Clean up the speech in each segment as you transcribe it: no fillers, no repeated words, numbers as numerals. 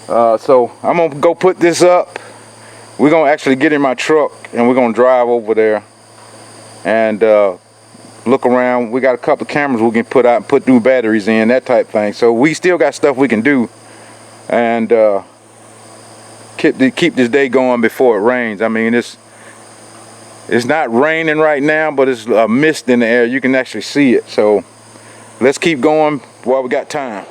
So I'm gonna go put this up. We're gonna actually get in my truck and we're gonna drive over there and look around. We got a couple of cameras we can put out and put new batteries in, that type thing. So we still got stuff we can do and keep this day going before it rains. I mean, it's not raining right now, but it's a mist in the air. You can actually see it. So let's keep going while we got time.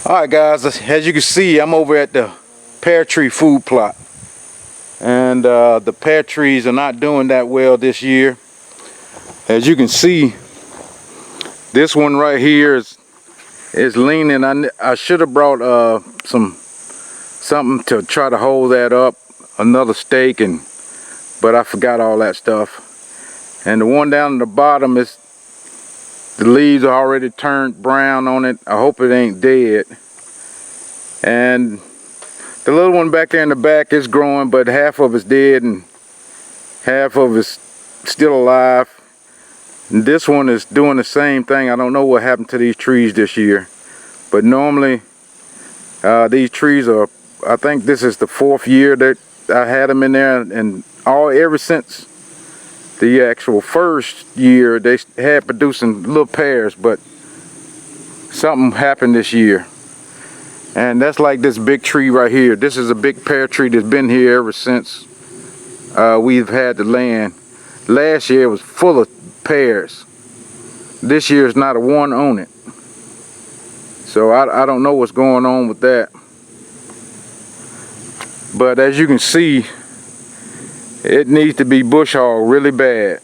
Alright guys, as you can see, I'm over at the pear tree food plot. And the pear trees are not doing that well this year. As you can see, this one right here is leaning. I should have brought something to try to hold that up, another stake, but I forgot all that stuff. And the one down at the bottom is, the leaves are already turned brown on it. I hope it ain't dead. And the little one back there in the back is growing, but half of it's dead and half of it's still alive. And this one is doing the same thing. I don't know what happened to these trees this year, but normally these trees are, I think this is the 4th year that I had them in there, and ever since the actual 1st year they had producing little pears, but something happened this year. And that's like this big tree right here. This is a big pear tree that's been here ever since we've had the land. Last year it was full of pears. This year is not a one on it. So I don't know what's going on with that. But as you can see, it needs to be bush hogged really bad.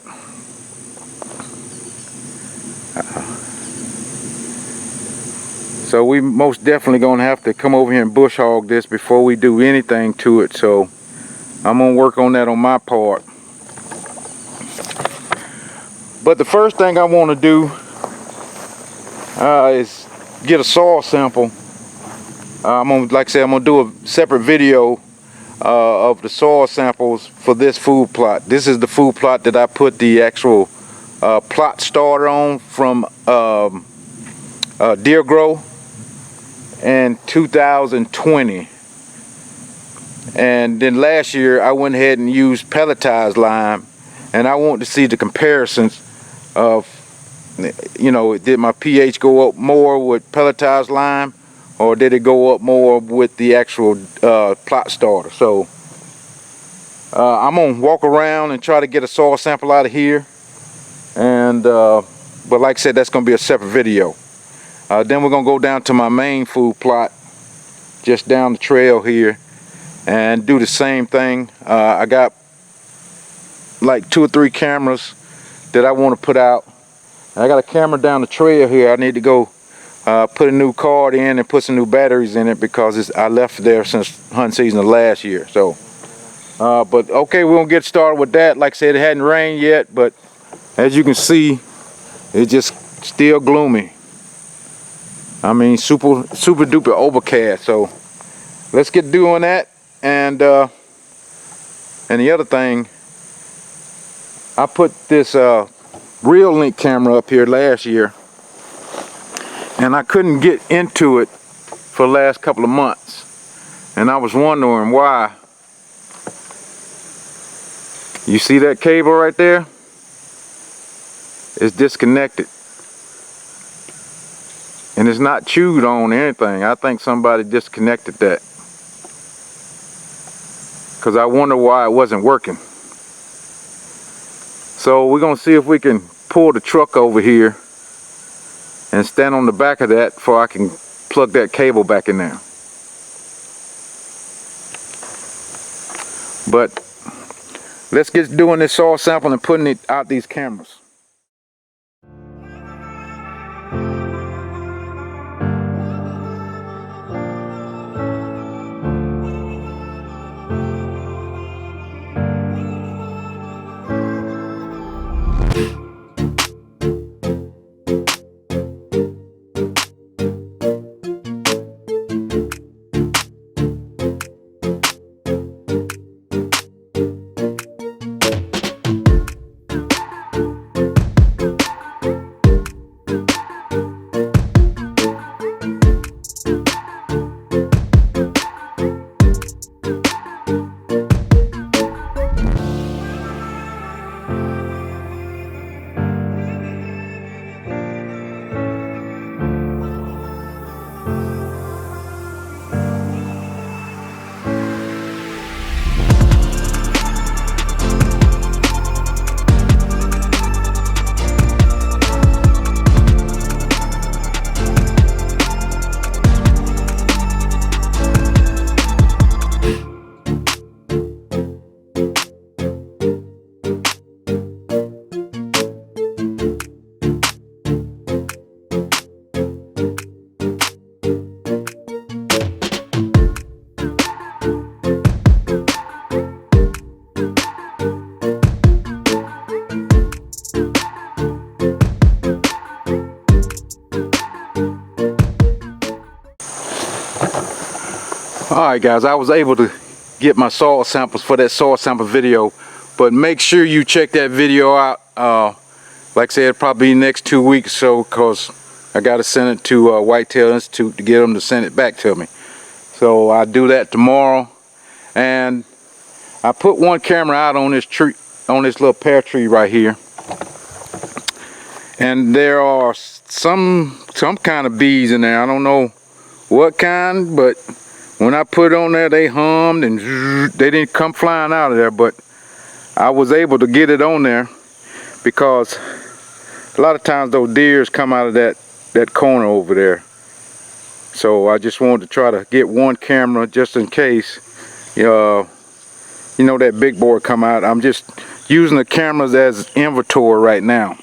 So we most definitely gonna have to come over here and bush hog this before we do anything to it. So I'm gonna work on that on my part. But the first thing I want to do is get a soil sample. Like I said, I'm gonna do a separate video of the soil samples for this food plot. This is the food plot that I put the actual plot starter on from Deer Grow in 2020. And then last year I went ahead and used pelletized lime, and I want to see the comparisons of, you know, did my pH go up more with pelletized lime, or did it go up more with the actual plot starter? So I'm gonna walk around and try to get a soil sample out of here, and but like I said, that's gonna be a separate video. Then we're gonna go down to my main food plot just down the trail here and do the same thing. I got like 2 or 3 cameras that I want to put out. I got a camera down the trail here. I need to go put a new card in and put some new batteries in it because I left there since hunting season of last year. So but okay, we're gonna get started with that. Like I said, it hadn't rained yet, but as you can see, it's just still gloomy. I mean, super duper overcast. So let's get doing that. And the other thing, I put this Real Link camera up here last year, and I couldn't get into it for the last couple of months, and I was wondering why. You see that cable right there? It's disconnected. And it's not chewed on or anything. I think somebody disconnected that, because I wonder why it wasn't working. So we're gonna see if we can pull the truck over here and stand on the back of that before I can plug that cable back in there. But let's get doing this soil sample and putting it out these cameras. Alright guys, I was able to get my soil samples for that soil sample video, but make sure you check that video out. Like I said, probably next 2 weeks or so, because I got to send it to Whitetail Institute to get them to send it back to me. So I'll do that tomorrow. And I put one camera out on this tree, on this little pear tree right here. And there are some kind of bees in there. I don't know what kind, but when I put it on there, they hummed and they didn't come flying out of there. But I was able to get it on there because a lot of times those deers come out of that corner over there. So I just wanted to try to get one camera just in case, you know, that big boy come out. I'm just using the cameras as inventory right now.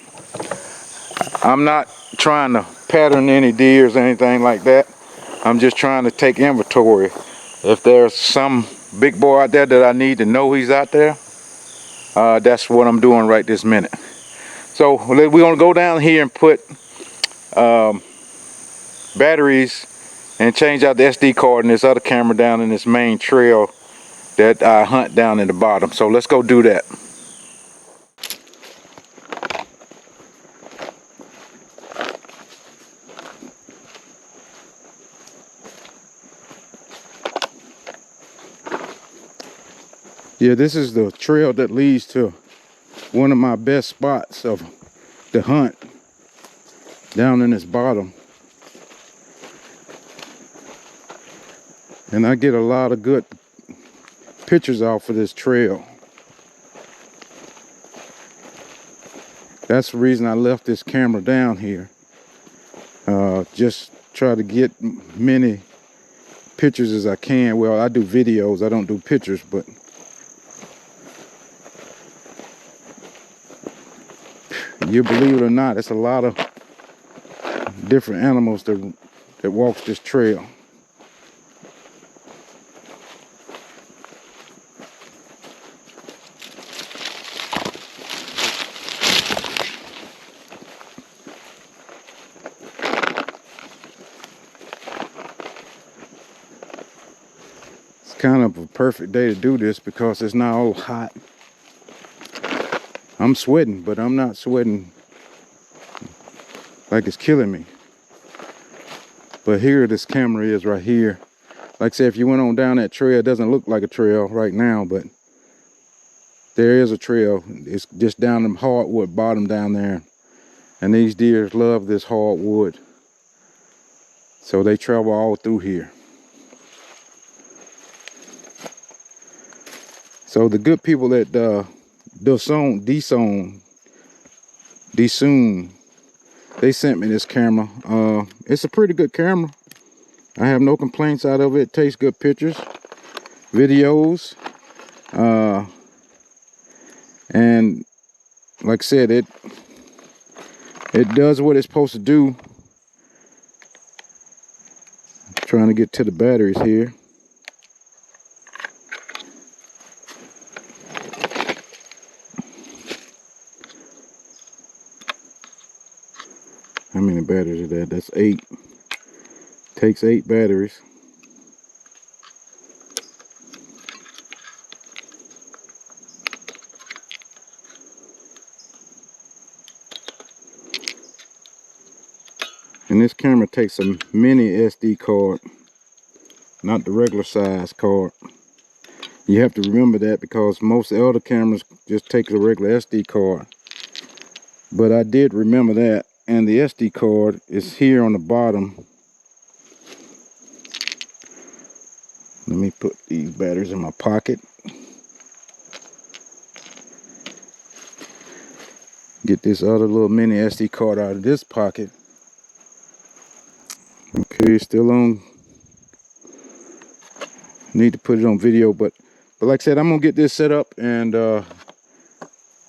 I'm not trying to pattern any deers or anything like that. I'm just trying to take inventory. If there's some big boy out there that I need to know he's out there, that's what I'm doing right this minute. So we're gonna go down here and put batteries and change out the SD card in this other camera down in this main trail that I hunt down in the bottom. So let's go do that. Yeah, this is the trail that leads to one of my best spots of the hunt down in this bottom. And I get a lot of good pictures off of this trail. That's the reason I left this camera down here. Just try to get many pictures as I can. Well, I do videos, I don't do pictures, but you believe it or not, it's a lot of different animals that walks this trail. It's kind of a perfect day to do this because it's not all hot. I'm sweating, but I'm not sweating like it's killing me. But here this camera is right here. Like I said, if you went on down that trail, it doesn't look like a trail right now, but there is a trail. It's just down the hardwood bottom down there. And these deer love this hardwood. So they travel all through here. So the good people at Basshunter, they sent me this camera. It's a pretty good camera. I have no complaints out of it. It takes good pictures, videos, and like I said, it does what it's supposed to do. I'm trying to get to the batteries here. How many batteries are that? That's 8. Takes 8 batteries. And this camera takes a mini SD card, not the regular size card. You have to remember that because most other cameras just take a regular SD card. But I did remember that. And the SD card is here on the bottom. Let me put these batteries in my pocket. Get this other little mini SD card out of this pocket. Okay, still on. Need to put it on video, but like I said, I'm gonna get this set up and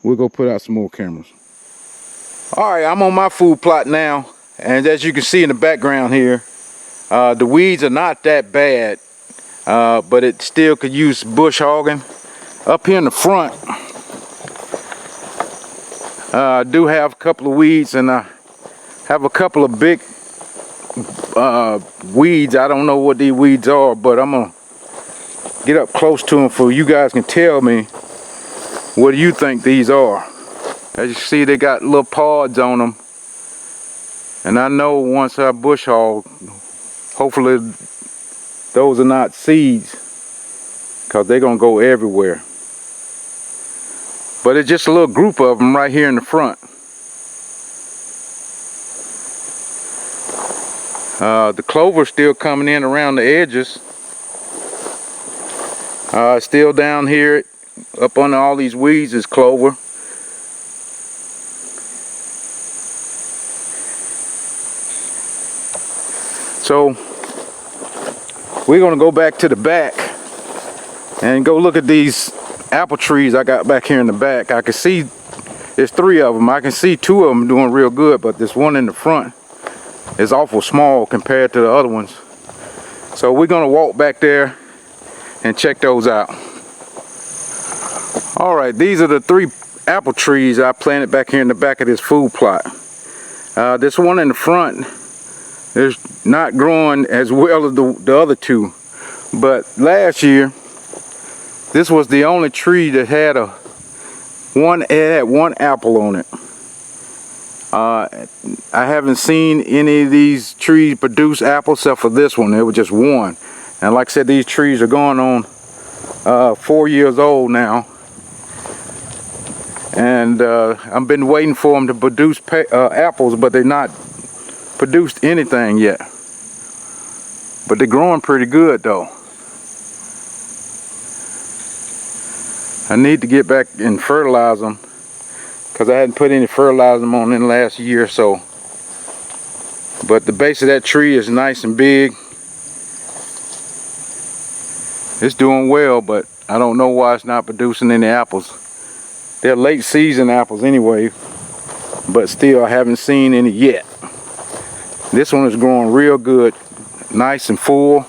we'll go put out some more cameras. Alright, I'm on my food plot now, and as you can see in the background here, the weeds are not that bad, but it still could use bush hogging. Up here in the front, I do have a couple of weeds, and I have a couple of big weeds. I don't know what these weeds are, but I'm gonna get up close to them so you guys can tell me what do you think these are. As you see, they got little pods on them, and I know once I bush hog, hopefully those are not seeds, because they're gonna go everywhere. But it's just a little group of them right here in the front. The clover's still coming in around the edges. Still down here, up under all these weeds is clover. So we're gonna go back to the back and go look at these apple trees I got back here in the back. I can see there's 3 of them. I can see 2 of them doing real good, but this one in the front is awful small compared to the other ones. So we're gonna walk back there and check those out. All right, these are the 3 apple trees I planted back here in the back of this food plot. This one in the front is not growing as well as the other 2, but last year this was the only tree that had one apple on it. I haven't seen any of these trees produce apples except for this one. It was just one. And like I said, these trees are going on 4 years old now. And I've been waiting for them to produce apples, but they're not produced anything yet. But they're growing pretty good though. I need to get back and fertilize them, because I hadn't put any fertilizer on in the last year or so. But the base of that tree is nice and big. It's doing well, but I don't know why it's not producing any apples. They're late season apples anyway, but still I haven't seen any yet. This one is growing real good, nice and full.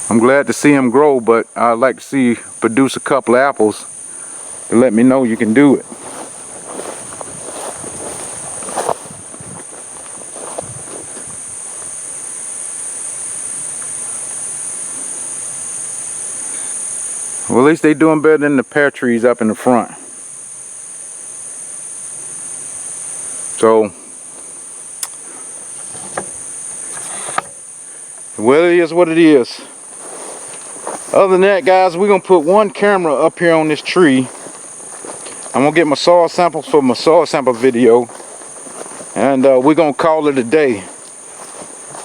I'm glad to see them grow, but I'd like to see produce a couple of apples to let me know you can do it. Well, at least they're doing better than the pear trees up in the front. So, well, it is what it is. Other than that, guys, we're gonna put one camera up here on this tree. I'm gonna get my soil samples for my soil sample video, and we're gonna call it a day.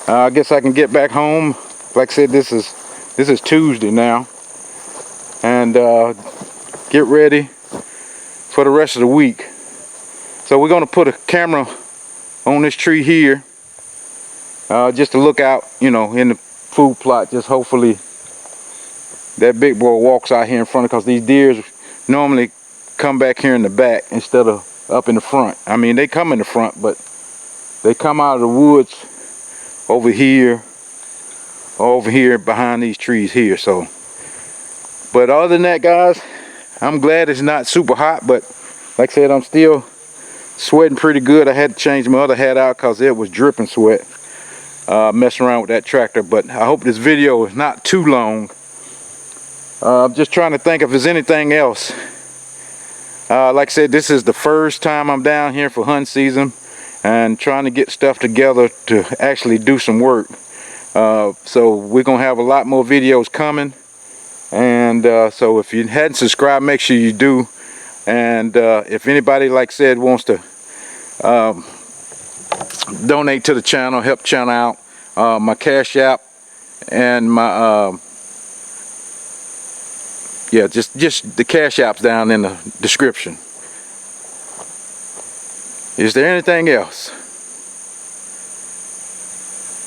I guess I can get back home. Like I said, this is Tuesday now, and get ready for the rest of the week. So we're gonna put a camera on this tree here, just to look out, you know, in the food plot. Just hopefully that big boy walks out here in front, because these deers normally come back here in the back instead of up in the front. I mean, they come in the front, but they come out of the woods over here behind these trees here. So, but other than that, guys, I'm glad it's not super hot, but like I said, I'm still sweating pretty good. I had to change my other hat out because it was dripping sweat messing around with that tractor. But I hope this video is not too long. I'm just trying to think if there's anything else. Like I said, this is the first time I'm down here for hunting season and trying to get stuff together to actually do some work. So we're gonna have a lot more videos coming, and so if you hadn't subscribed, make sure you do. And if anybody, like I said, wants to donate to the channel, help channel out, my Cash App and my yeah, just the Cash App's down in the description. Is there anything else?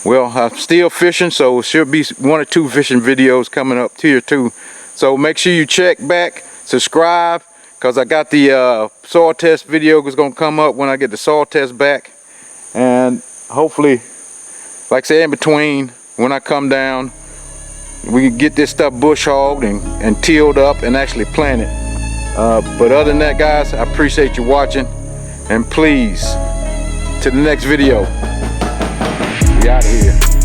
Well, I'm still fishing, so it should be 1 or 2 fishing videos coming up tier 2. So make sure you check back, subscribe, because I got the soil test video is going to come up when I get the soil test back. And hopefully, like I said, in between, when I come down, we can get this stuff bush hogged and tilled up and actually planted. But other than that, guys, I appreciate you watching, And please, to the next video. We out of here.